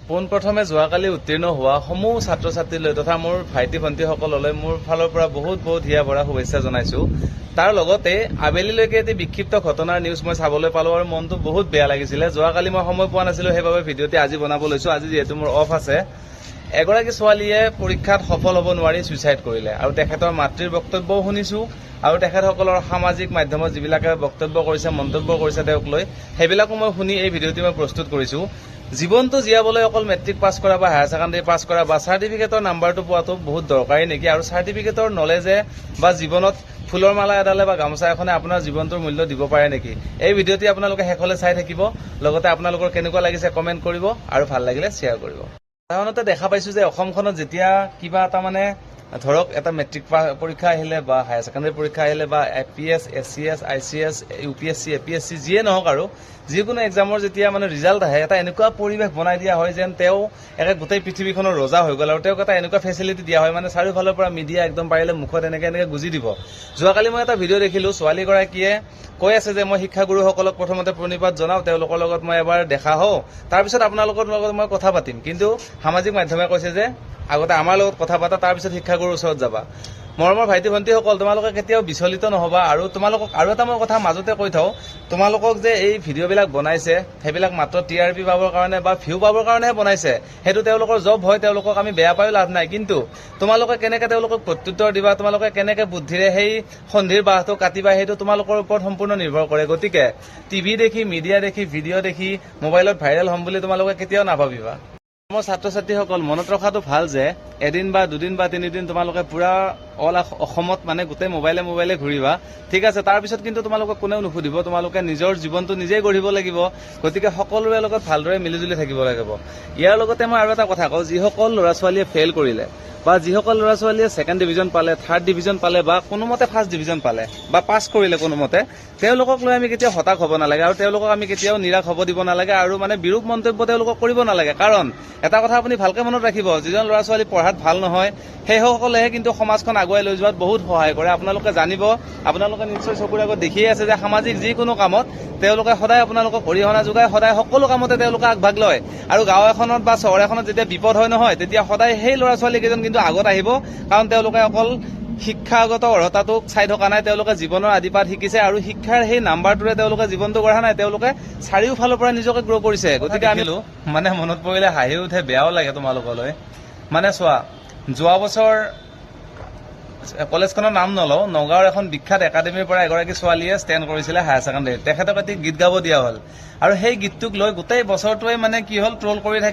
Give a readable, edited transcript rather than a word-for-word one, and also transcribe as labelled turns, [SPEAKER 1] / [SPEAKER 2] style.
[SPEAKER 1] পোনপ্ৰথমে যোৱাকালি উত্তীৰ্ণ হোৱা সমূহ ছাত্ৰ ছাত্ৰীলৈ তথা মোৰ ভাইটি ভণ্টিসকললৈ মোৰ ফালৰ পৰা বহুত হিয়া ভৰা শুভেচ্ছা জনাইছো। তাৰ লগতে আবেলিলৈকে এটি বিক্ষিপ্ত ঘটনাৰ নিউজ মই চাবলৈ পালো আৰু মনটো বহুত বেয়া লাগিছিলে। যোৱাকালি মই সময় পোৱা নাছিলো, সেইবাবে ভিডিঅ'টি আজি বনাব লৈছো। আজি যিহেতু মোৰ অফ আছে। এগৰাকী ছোৱালীয়ে পৰীক্ষাত সফল হ'ব নোৱাৰি ছুইচাইড কৰিলে আৰু তেখেতৰ মাতৃৰ বক্তব্যও শুনিছো আৰু তেখেতসকলৰ সামাজিক মাধ্যমত যিবিলাকে বক্তব্য কৰিছে, মন্তব্য কৰিছে তেওঁক লৈ, সেইবিলাকো মই শুনি এই ভিডিঅ'টি মই প্ৰস্তুত কৰিছো। জীৱনটো জীয়াবলৈ অকল মেট্ৰিক পাছ কৰা বা হায়াৰ ছেকেণ্ডাৰী পাছ কৰা বা চাৰ্টিফিকেটৰ নাম্বাৰটো পোৱাটো বহুত দৰকাৰী নেকি? আৰু চাৰ্টিফিকেটৰ নলেজে বা জীৱনত ফুলৰ মালা এডালে বা গামোচা এখনে আপোনাৰ জীৱনটোৰ মূল্য দিব পাৰে নেকি? এই ভিডিঅ'টি আপোনালোকে শেষলৈ চাই থাকিব। লগতে আপোনালোকৰ কেনেকুৱা লাগিছে কমেণ্ট কৰিব আৰু ভাল লাগিলে শ্বেয়াৰ কৰিব। সাধাৰণতে দেখা পাইছো যে অসমখনত যেতিয়া কিবা এটা ধৰক এটা মেট্ৰিক পৰীক্ষা আহিলে বা হায়াৰ ছেকেণ্ডাৰী পৰীক্ষা আহিলে বা APS, SCS, ICS, UPSC, APSC যিয়ে নহওক আৰু যিকোনো এক্সামৰ যেতিয়া ৰিজাল্ট আহে, এটা এনেকুৱা পৰিৱেশ বনাই দিয়া হয় যেন তেওঁ গোটেই পৃথিৱীখনৰ ৰজা হৈ গ'ল আৰু তেওঁক এটা এনেকুৱা ফেচিলিটি দিয়া হয়, চাৰিওফালৰ পৰা মিডিয়া একদম পাৰিলে মুখত এনেকে গুজি দিব। যোৱাকালি মই এটা ভিডিঅ' দেখিলো, ছোৱালীগৰাকীয়ে কৈ আছে যে মই শিক্ষাগুৰুসকলক প্ৰথমতে প্ৰণিপাত জনাওঁ, তেওঁলোকৰ লগত মই এবাৰ দেখা হওঁ, তাৰপিছত আপোনালোকৰ লগত মই কথা পাতিম। কিন্তু সামাজিক মাধ্যমে কৈছে যে আগতে আমাৰ লগত কথা পাতা, তাৰপিছত শিক্ষাগুৰুৰ ওচৰত যাবা। মৰমৰ ভাইটি ভণ্টিসকল, তোমালোকে কেতিয়াও বিচলিত নহবা। আৰু তোমালোকক আৰু এটা মই কথা মাজতে কৈ থওঁ, তোমালোকক যে এই ভিডিঅ'বিলাক বনাইছে সেইবিলাক মাত্ৰ TRP পাবৰ কাৰণে বা ভিউ পাবৰ কাৰণেহে বনাইছে। সেইটো তেওঁলোকৰ জব হয়, তেওঁলোকক আমি বেয়া পায়ো লাভ নাই। কিন্তু তোমালোকে কেনেকে তেওঁলোকক প্ৰত্যুত্তৰ দিবা, তোমালোকে কেনেকে বুদ্ধিৰে সেই সন্ধিৰ বাহটো কাটিবা, সেইটো তোমালোকৰ ওপৰত সম্পূৰ্ণ নিৰ্ভৰ কৰে। গতিকে টিভি দেখি, মিডিয়া দেখি, ভিডিঅ' দেখি মোবাইলত ভাইৰেল হ'ম বুলি তোমালোকে কেতিয়াও নাভাবিবা। মোৰ ছাত্ৰ ছাত্ৰীসকল, মনত ৰখাটো ভাল যে এদিন বা দুদিন বা তিনিদিন তোমালোকে পুৰা অল অসমত গোটেই মোবাইলে ঘূৰিবা, ঠিক আছে। তাৰপিছত কিন্তু তোমালোকক কোনেও নুসুধিব, তোমালোকে নিজৰ জীৱনটো নিজেই গঢ়িব লাগিব। গতিকে সকলোৰে লগত ভালদৰে মিলিজুলি থাকিব লাগিব। ইয়াৰ লগতে মই আৰু এটা কথা কওঁ, যিসকল ল'ৰা ছোৱালীয়ে ফেইল কৰিলে বা যিসকল ল'ৰা ছোৱালীয়ে ছেকেণ্ড ডিভিজন পালে, থাৰ্ড ডিভিজন পালে বা কোনোমতে ফাৰ্ষ্ট ডিভিজন পালে বা পাছ কৰিলে কোনোমতে, তেওঁলোকক লৈ আমি কেতিয়াও হতাশ হ'ব নালাগে আৰু তেওঁলোকক আমি কেতিয়াও নিৰাশ হ'ব দিব নালাগে আৰু বিৰূপ মন্তব্য তেওঁলোকক কৰিব নালাগে। কাৰণ এটা কথা আপুনি ভালকে মনত ৰাখিব, যিজন ল'ৰা ছোৱালী পঢ়াত ভাল নহয় সেইসকলেহে কিন্তু সমাজখন আগুৱাই লৈ যোৱাত বহুত সহায় কৰে। আপোনালোকে জানিব, আপোনালোকে নিশ্চয় চকুৰ আগত দেখিয়ে আছে যে সামাজিক যিকোনো কামত তেওঁলোকে সদায় আপোনালোকক অৰিহণা যোগায়, সদায় সকলো কামতে তেওঁলোকে আগভাগ লয়। আৰু গাঁও এখনত বা চহৰ এখনত যেতিয়া বিপদ হয় নহয়, তেতিয়া সদায় সেই ল'ৰা ছোৱালী কেইজন কিন্তু আগত আহিব। কাৰণ তেওঁলোকে অকল শিক্ষাগত অৰ্হতাটোক চাই থকা নাই, তেওঁলোকে জীৱনৰ আদিপাঠ শিকিছে আৰু শিক্ষাৰ সেই নাম্বাৰটোৰে তেওঁলোকে জীৱনটো গঢ়া নাই, তেওঁলোকে চাৰিওফালৰ পৰা নিজকে গ্ৰ' কৰিছে। গতিকে আমি মনত পৰিলে হাঁহি উঠে, বেয়াও লাগে তোমালোকলৈ। চোৱা, যোৱা বছৰ কলেজখনৰ নাম নলওঁ, নগাঁৱৰ এখন বিখ্যাত একাডেমীৰ পৰা এগৰাকী ছোৱালীয়ে ষ্টেণ্ড কৰিছিলে হায়াৰ ছেকেণ্ডেৰীত। তেখেতক এটি গীত গাব দিয়া হ'ল আৰু সেই গীতটোক লৈ গোটেই বছৰটোৱে কি হ'ল, ট্ৰল কৰি থাকে।